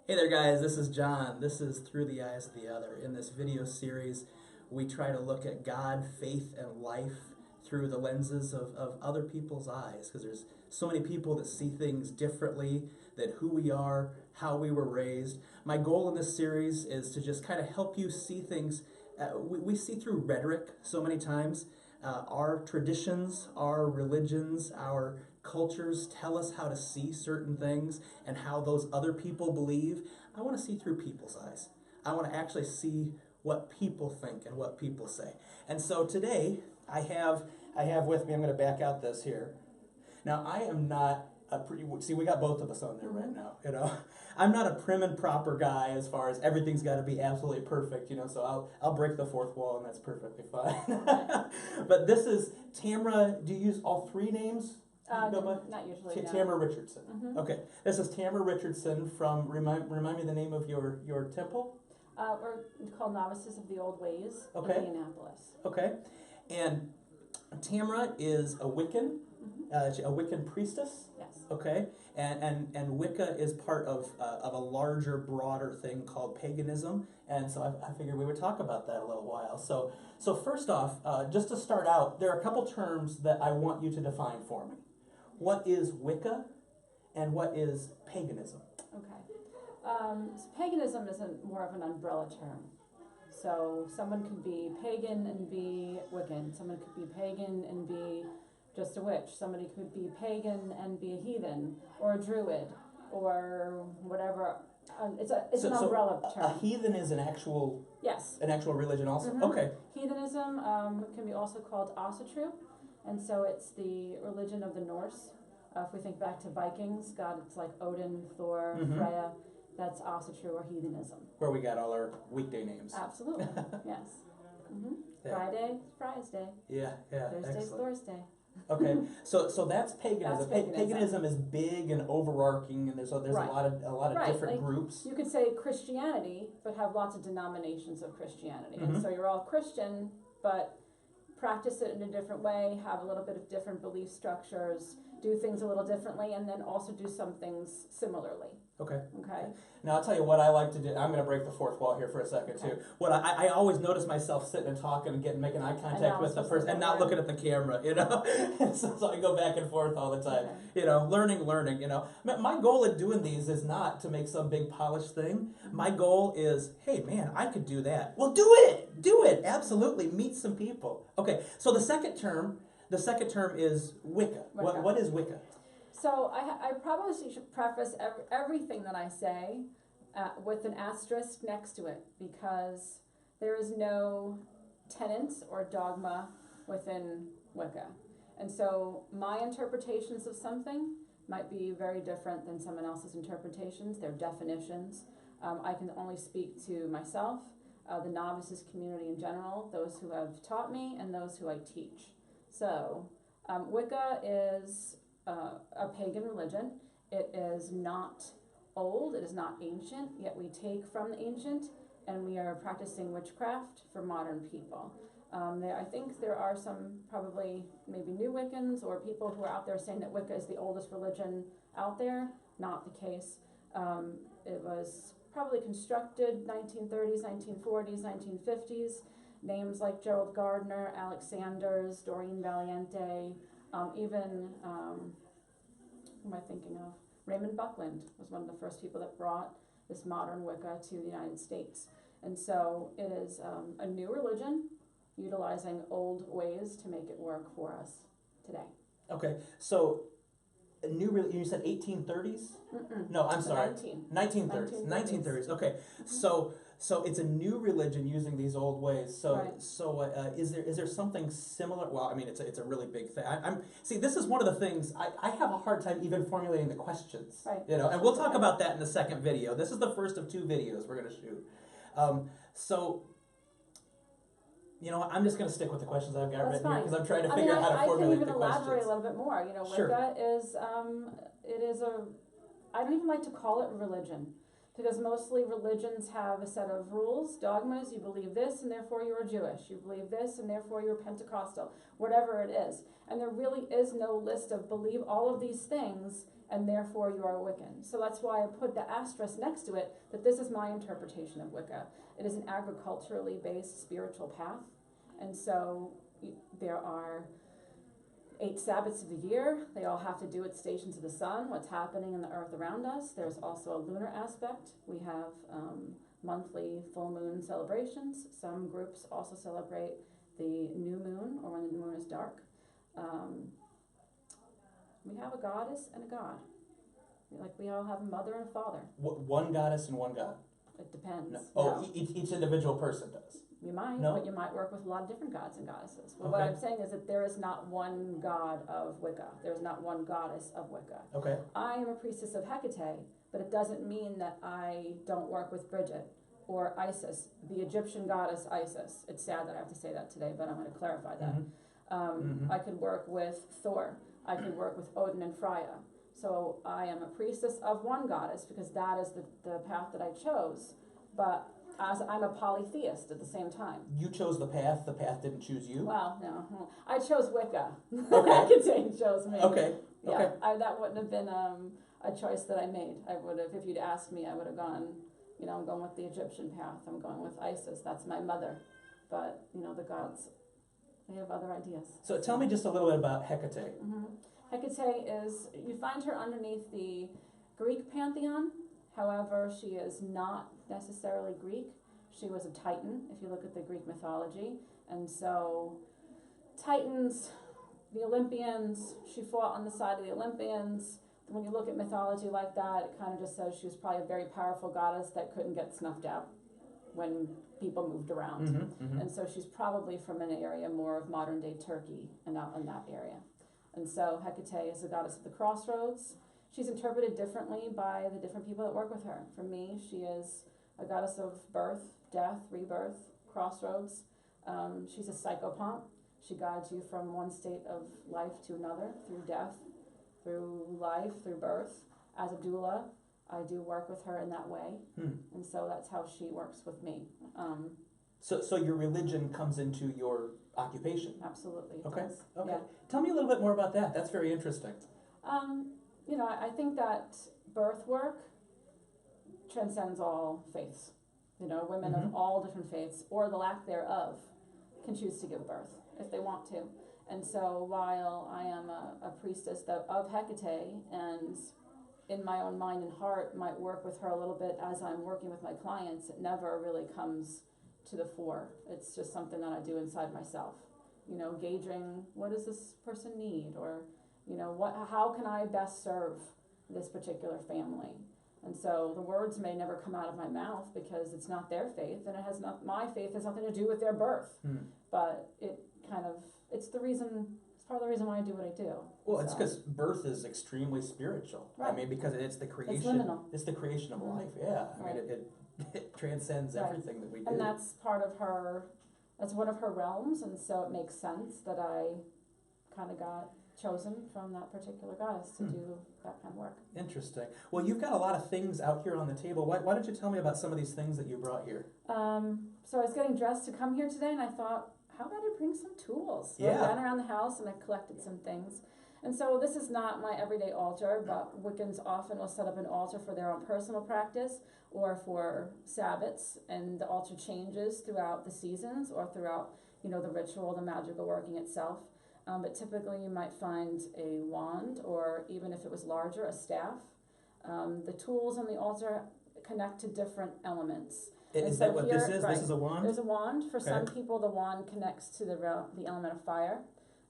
Hey there guys, this is John. This is Through the Eyes of the Other. In this video series, we try to look at God, faith, and life through the lenses of other people's eyes, because there's so many people that see things differently than who we are, how we were raised. My goal in this series is to just kind of help you see things. We see through rhetoric so many times. Our traditions, our religions, our cultures tell us how to see certain things and how those other people believe. I want to see through people's eyes. I want to actually see what people think and what people say. And so today I have with me, I'm going to back out this here. Now I am not see, we got both of us on there right now, you know. I'm not a prim and proper guy as far as everything's got to be absolutely perfect, you know, so I'll break the fourth wall and that's perfectly fine. But this is Tamrha. Do you use all three names? Not usually. No. Tamrha Richardson. Mm-hmm. Okay, this is Tamrha Richardson from, remind me the name of your temple? We're called Novices of the Old Ways in Okay. Indianapolis. Okay, and Tamrha is a Wiccan, Mm-hmm. a Wiccan priestess. Yes. Okay, and Wicca is part of a larger, broader thing called paganism, and so I figured we would talk about that a little while. So first off, just to start out, there are a couple terms that I want you to define for me. What is Wicca, and what is paganism? Okay. So paganism isn't more of an umbrella term. So someone could be pagan and be Wiccan. Someone could be pagan and be just a witch. Somebody could be pagan and be a heathen or a druid or whatever. It's an umbrella term. A heathen is an actual Yes. religion also. Mm-hmm. Okay. Heathenism can be also called Asatru, and so it's the religion of the Norse. If we think back to Vikings, God, it's like Odin, Thor, Mm-hmm. Freya. That's Asatru or heathenism. Where we got all our weekday names. Absolutely, yes. Mm-hmm. Yeah. Friday, Friday's Day. Yeah. Thursday's Excellent. Thor's Day. Okay, so that's paganism. That's paganism. Paganism is big and overarching, and there's Right. a lot of Right, different like, groups. You could say Christianity, but have lots of denominations of Christianity. Mm-hmm. And so you're all Christian, but practice it in a different way, have a little bit of different belief structures, do things a little differently, and then also do some things similarly. Okay. Okay? Now I'll tell you what I like to do. I'm going to break the fourth wall here for a second Okay. too. What I always notice myself sitting and talking and making eye contact with the person and not looking at the camera, you know. And so I go back and forth all the time, Okay. you know, learning, you know. My goal in doing these is not to make some big polished thing. My goal is, hey man, I could do that. Well, do it, absolutely. Meet some people. Okay, so the second term is Wicca. Wicca. What is Wicca? So I probably should preface everything that I say with an asterisk next to it, because there is no tenets or dogma within Wicca. And so my interpretations of something might be very different than someone else's interpretations, their definitions. I can only speak to myself, the novices community in general, those who have taught me, and those who I teach. So Wicca is a pagan religion. It is not old, it is not ancient, yet we take from the ancient and we are practicing witchcraft for modern people. I think there are some probably maybe new Wiccans or people who are out there saying that Wicca is the oldest religion out there. Not the case. It was probably constructed 1930s, 1940s, 1950s. Names like Gerald Gardner, Alex Sanders, Doreen Valiente, even, who am I thinking of? Raymond Buckland was one of the first people that brought this modern Wicca to the United States. And so it is a new religion utilizing old ways to make it work for us today. Okay, so you said 1830s? Mm-mm. No, I'm sorry. 1930s. 1930s. Okay, Mm-hmm. so it's a new religion using these old ways. So Right. is there something similar? Well, I mean, it's a really big thing. See, this is one of the things I have a hard time even formulating the questions. Right. You know, and we'll talk about that in the second video. This is the first of two videos we're going to shoot. So. You know, I'm just going to stick with the questions I've got That's written here fine. because I'm trying to figure out how to formulate the questions. I can even elaborate a little bit more. You know, Sure. Wicca is, I don't even like to call it religion, Because mostly religions have a set of rules, dogmas. You believe this and therefore you're Jewish. You believe this and therefore you're Pentecostal. Whatever it is. And there really is no list of believe all of these things and therefore you are Wiccan. So that's why I put the asterisk next to it, that this is my interpretation of Wicca. It is an agriculturally based spiritual path. And so there are 8 Sabbaths of the year. They all have to do with stations of the sun, what's happening in the earth around us. There's also a lunar aspect. We have monthly full moon celebrations. Some groups also celebrate the new moon, or when the moon is dark. We have a goddess and a god. Like we all have a mother and a father. One goddess and one god? It depends. No. Oh, each individual person does? You might, no? But you might work with a lot of different gods and goddesses. But okay. What I'm saying is that there is not one god of Wicca. There is not one goddess of Wicca. Okay. I am a priestess of Hecate, but it doesn't mean that I don't work with Bridget or Isis, the Egyptian goddess Isis. It's sad that I have to say that today, but I'm going to clarify that. I could work with Thor. I could work with Odin and Freya. So I am a priestess of one goddess because that is the path that I chose. But as I'm a polytheist at the same time. You chose the path didn't choose you? Well, no. I chose Wicca. Okay. Hecate chose me. Okay. Yeah, that wouldn't have been a choice that I made. I would have, if you'd asked me, I would have gone, I'm going with the Egyptian path. I'm going with Isis. That's my mother. But, the gods, they have other ideas. So tell me just a little bit about Hecate. Hecate is, you find her underneath the Greek pantheon. However, she is not necessarily Greek. She was a Titan, if you look at the Greek mythology. And so, Titans, the Olympians, she fought on the side of the Olympians. When you look at mythology like that, it kind of just says she was probably a very powerful goddess that couldn't get snuffed out when people moved around. And so she's probably from an area more of modern day Turkey and out in that area. And so Hecate is a goddess of the crossroads. She's interpreted differently by the different people that work with her. For me, she is a goddess of birth, death, rebirth, crossroads. She's a psychopomp. She guides you from one state of life to another, through death, through life, through birth. As a doula, I do work with her in that way. And so that's how she works with me. So your religion comes into your occupation? Absolutely, it okay. does. Okay. Yeah. Tell me a little bit more about that. That's very interesting. I think that birth work transcends all faiths. Women of all different faiths, or the lack thereof, can choose to give birth if they want to. And so while I am a priestess of Hecate, and in my own mind and heart might work with her a little bit as I'm working with my clients, it never really comes to the fore. It's just something that I do inside myself. Gauging what does this person need, or how can I best serve this particular family. And so the words may never come out of my mouth because it's not their faith, and my faith has nothing to do with their birth. But it's part of the reason why I do what I do. Well, it's because birth is extremely spiritual. Right. I mean, because it's the creation. It's liminal. It's the creation of life. Yeah. Right. I mean, it transcends everything that we do. And that's part of her. That's one of her realms, and so it makes sense that I kind of got chosen from that particular goddess to do that kind of work. Interesting. Well, you've got a lot of things out here on the table. Why don't you tell me about some of these things that you brought here? So I was getting dressed to come here today, and I thought, how about I bring some tools? So Yeah. I ran around the house and I collected some things. And so this is not my everyday altar, but Wiccans often will set up an altar for their own personal practice or for Sabbats, and the altar changes throughout the seasons or throughout, the ritual, the magical working itself. But typically you might find a wand, or even if it was larger, a staff. The tools on the altar connect to different elements. Is that what this is? Right. This is a wand? There's a wand. For Okay. some people, the wand connects to the element of fire.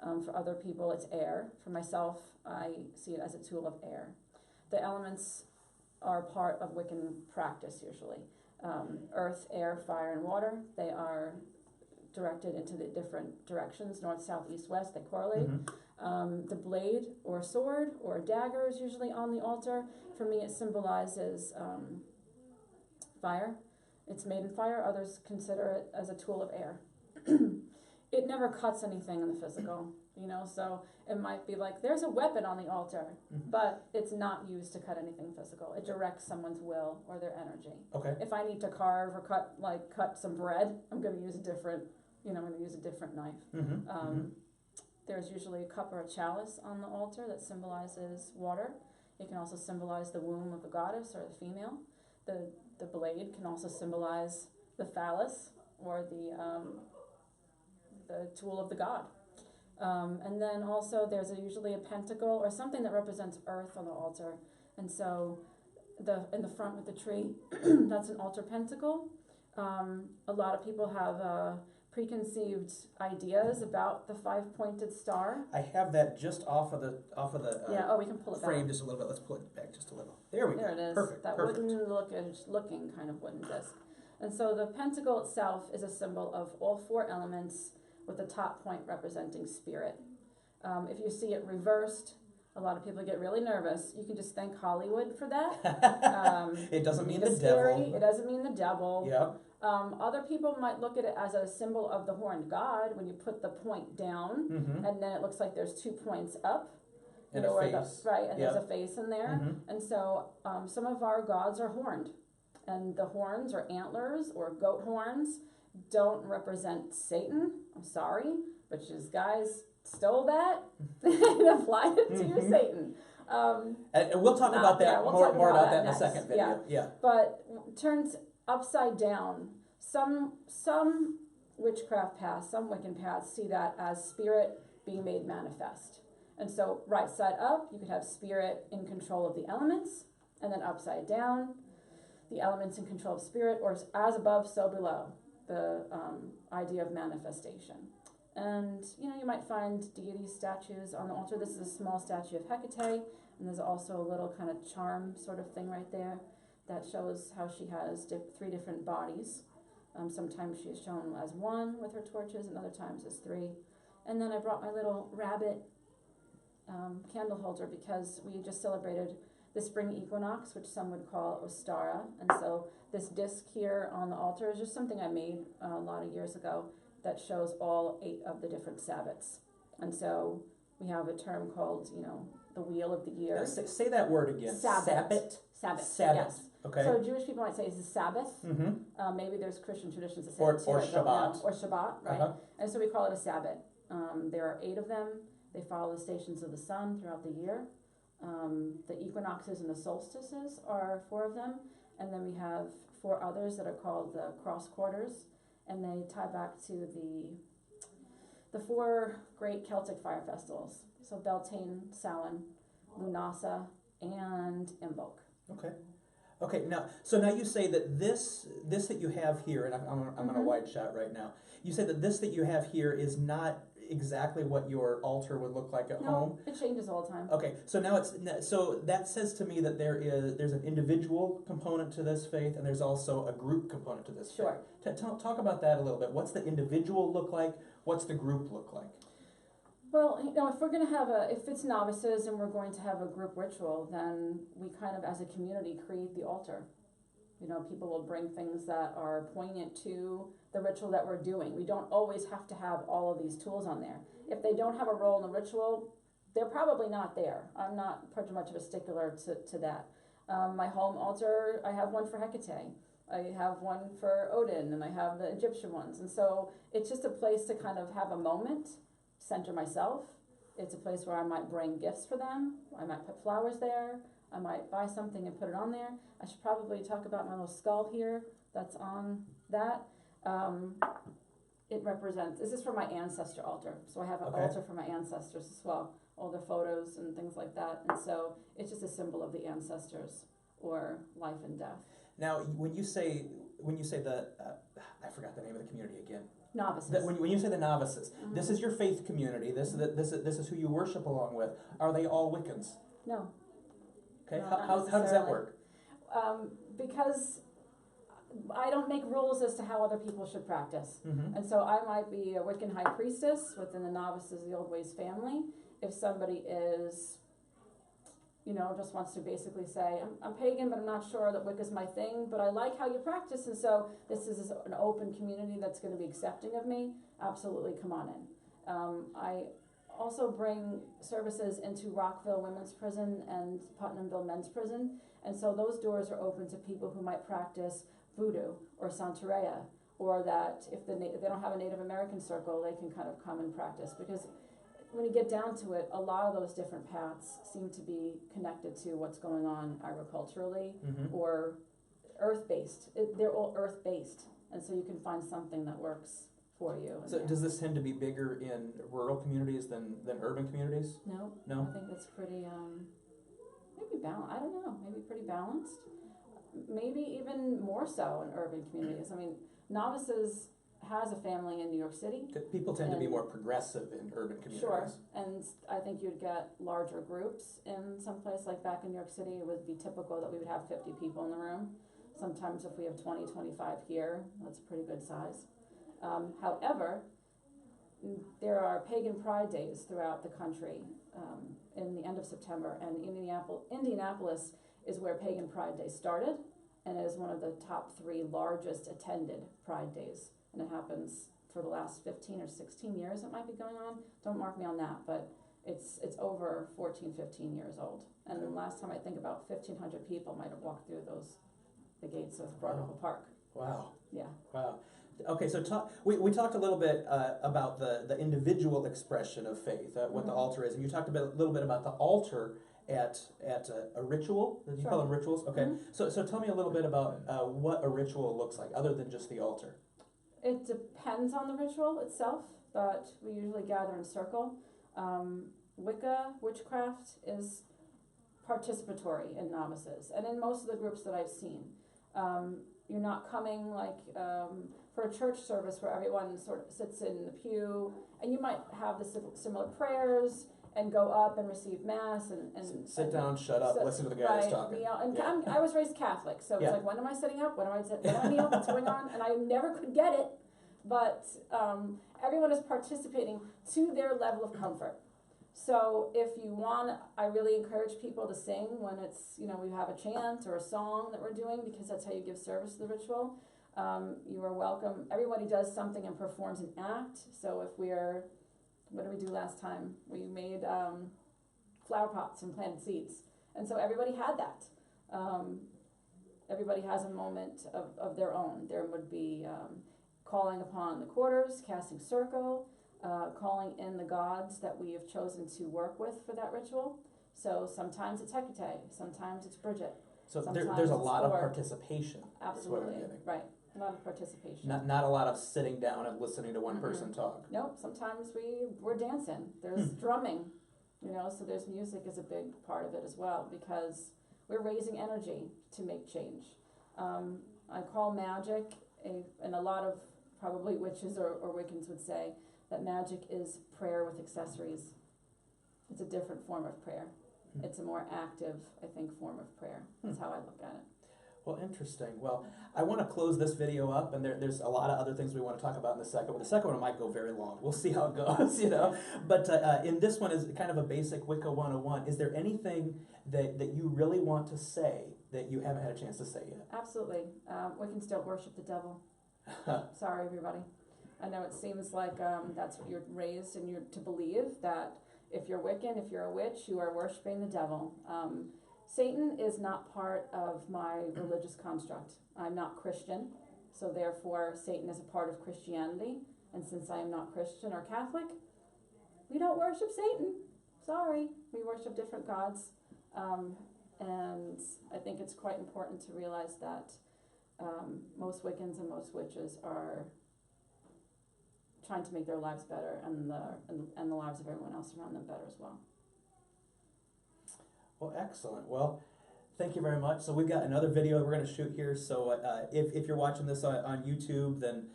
For other people, it's air. For myself, I see it as a tool of air. The elements are part of Wiccan practice usually. Earth, air, fire, and water. They are directed into the different directions, north, south, east, west. They correlate. The blade or sword or dagger is usually on the altar. For me, it symbolizes fire. It's made in fire. Others consider it as a tool of air. It never cuts anything in the physical. you know, so it might be like, there's a weapon on the altar, but it's not used to cut anything physical. It directs someone's will or their energy. Okay. If I need to carve or cut some bread, I'm going to use a different, I'm going to use a different knife. There's usually a cup or a chalice on the altar that symbolizes water. It can also symbolize the womb of the goddess or the female. The blade can also symbolize the phallus or the tool of the god. And then also there's usually a pentacle or something that represents earth on the altar. And so in the front with the tree, that's an altar pentacle. A lot of people have preconceived ideas about the 5-pointed star. I have that just off of the we can pull it frame back. just a little bit. Let's pull it back just a little. There we go. There it is. Perfect. That perfect. looking kind of wooden disc. And so the pentacle itself is a symbol of all 4 elements, with the top point representing spirit. If you see it reversed, a lot of people get really nervous. You can just thank Hollywood for that. It doesn't mean the scary, devil. It doesn't mean the devil. Yep. Other people might look at it as a symbol of the horned god when you put the point down, and then it looks like there's 2 points up. And a face. There's a face in there. And so some of our gods are horned. And the horns or antlers or goat horns don't represent Satan. I'm sorry, but you guys stole that and applied it to your Satan. And we'll talk about that more about that in the second video. Yeah. But turns upside down. Some witchcraft paths, some Wiccan paths see that as spirit being made manifest. And so right side up, you could have spirit in control of the elements, and then upside down, the elements in control of spirit, or as above, so below, the idea of manifestation. And, you might find deity statues on the altar. This is a small statue of Hecate, and there's also a little kind of charm sort of thing right there that shows how she has 3 different bodies. Sometimes she is shown as 1 with her torches, and other times as 3. And then I brought my little rabbit candle holder because we just celebrated the spring equinox, which some would call Ostara. And so this disc here on the altar is just something I made a lot of years ago that shows all 8 of the different Sabbats. And so we have a term called, the wheel of the year. Now, say that word again. Sabbath. Sabbath. Yes. Okay. So Jewish people might say it's a Sabbath. Maybe there's Christian traditions that say or it too, Shabbat. Or Shabbat, right? And so we call it a Sabbath. There are 8 of them. They follow the stations of the sun throughout the year. The equinoxes and the solstices are 4 of them. And then we have 4 others that are called the cross quarters. And they tie back to the 4 great Celtic fire festivals. So Beltane, Samhain, Lunasa, and Imbolc. Okay. Now you say that this that you have here, and I'm on a wide shot right now. You say that this that you have here is not exactly what your altar would look like at home. It changes all the time. Okay, so now so that says to me that there's an individual component to this faith, and there's also a group component to this Sure. faith. Talk about that a little bit. What's the individual look like? What's the group look like? Well, if we're going to if it's novices and we're going to have a group ritual, then we kind of, as a community, create the altar. People will bring things that are poignant to the ritual that we're doing. We don't always have to have all of these tools on there. If they don't have a role in the ritual, they're probably not there. I'm not pretty much of a stickler to that. My home altar, I have one for Hecate. I have one for Odin, and I have the Egyptian ones. And so it's just a place to kind of have a moment, center myself. It's a place where I might bring gifts for them. I might put flowers there. I might buy something and put it on there. I should probably talk about my little skull here that's on that. It represents, this is for my ancestor altar. So I have an altar for my ancestors as well, all their photos and things like that. And so it's just a symbol of the ancestors or life and death. Now, when you say the, I forgot the name of the community again. Novices. When you say the novices, this is your faith community. This is who you worship along with. Are they all Wiccans? No. Okay. No, How does that work? Because I don't make rules as to how other people should practice. And so I might be a Wiccan high priestess within the Novices of the Old Ways family. If somebody is, just wants to basically say, I'm pagan, but I'm not sure that Wicca's my thing, but I like how you practice, and so this is an open community that's going to be accepting of me, absolutely come on in. I also bring services into Rockville Women's Prison and Putnamville Men's Prison. And so those doors are open to people who might practice voodoo or Santeria, or that if they don't have a Native American circle, they can kind of come and practice. Because when you get down to it, a lot of those different paths seem to be connected to what's going on agriculturally or earth-based. They're all earth-based, and so you can find something that works for you. So does this tend to be bigger in rural communities than urban communities? No. No? I think it's pretty, maybe balanced. I don't know, maybe pretty balanced. Maybe even more so in urban communities. I mean, Novices has a family in New York City. People tend to be more progressive in urban communities. Sure, and I think you'd get larger groups in some place, like back in New York City, it would be typical that we would have 50 people in the room. Sometimes if we have 20, 25 here, that's a pretty good size. However, there are pagan pride days throughout the country in the end of September, and Indianapolis is where pagan pride day started, and it is one of the top 3 largest attended pride days. And it happens for the last 15 or 16 years it might be going on. Don't mark me on that, but it's over 14, 15 years old. And the last time I think about 1,500 people might have walked through the gates of Broadwell Park. Wow. Yeah. Wow. Okay, so we talked a little bit about the individual expression of faith, what the altar is, and you talked a little bit about the altar at a ritual. Did you call them rituals? Okay. So tell me a little bit about what a ritual looks like, other than just the altar. It depends on the ritual itself, but we usually gather in circle. Wicca, witchcraft, is participatory in Novices, and in most of the groups that I've seen. You're not coming like for a church service where everyone sort of sits in the pew, and you might have the similar prayers and go up and receive mass and sit down, shut up, listen to the guy who's talking. Kneel. And I was raised Catholic, so it's like, when am I sitting up? When am I kneel? What's going on? And I never could get it, but everyone is participating to their level of comfort. So if you want, I really encourage people to sing when it's, we have a chant or a song that we're doing, because that's how you give service to the ritual. You are welcome. Everybody does something and performs an act. So if what did we do last time? We made flower pots and planted seeds. And so everybody had that. Everybody has a moment of their own. There would be calling upon the quarters, casting circle, calling in the gods that we have chosen to work with for that ritual. So sometimes it's Hecate, sometimes it's Bridget. So there's a lot of participation. Absolutely, right. A lot of participation. Not a lot of sitting down and listening to one person talk. Nope. Sometimes we're dancing. There's drumming, so there's music is a big part of it as well, because we're raising energy to make change. I call magic and a lot of probably witches or Wiccans would say that magic is prayer with accessories. It's a different form of prayer. It's a more active, I think, form of prayer. That's how I look at it. Well, interesting. Well, I want to close this video up, and there's a lot of other things we want to talk about in the second one. The second one might go very long. We'll see how it goes, But in this one is kind of a basic Wicca 101. Is there anything that you really want to say that you haven't had a chance to say yet? Absolutely. Wiccans don't worship the devil. Sorry, everybody. I know it seems like that's what you're raised and you're to believe, that if you're Wiccan, if you're a witch, you are worshiping the devil. Satan is not part of my religious construct. I'm not Christian, so therefore Satan is a part of Christianity. And since I am not Christian or Catholic, we don't worship Satan. Sorry, we worship different gods. And I think it's quite important to realize that most Wiccans and most witches are trying to make their lives better and the lives of everyone else around them better as well. Well, excellent. Well, thank you very much. So we've got another video that we're going to shoot here. So if you're watching this on YouTube, then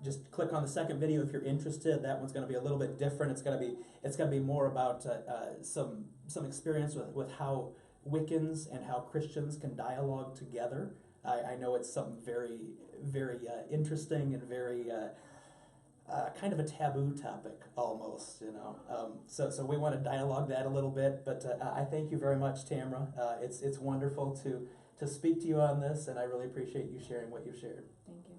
just click on the second video if you're interested. That one's going to be a little bit different. It's going to be more about some experience with how Wiccans and how Christians can dialogue together. I know it's something very, very interesting and very kind of a taboo topic almost, So we want to dialogue that a little bit, but I thank you very much, Tamrha. It's wonderful to speak to you on this, and I really appreciate you sharing what you shared. Thank you.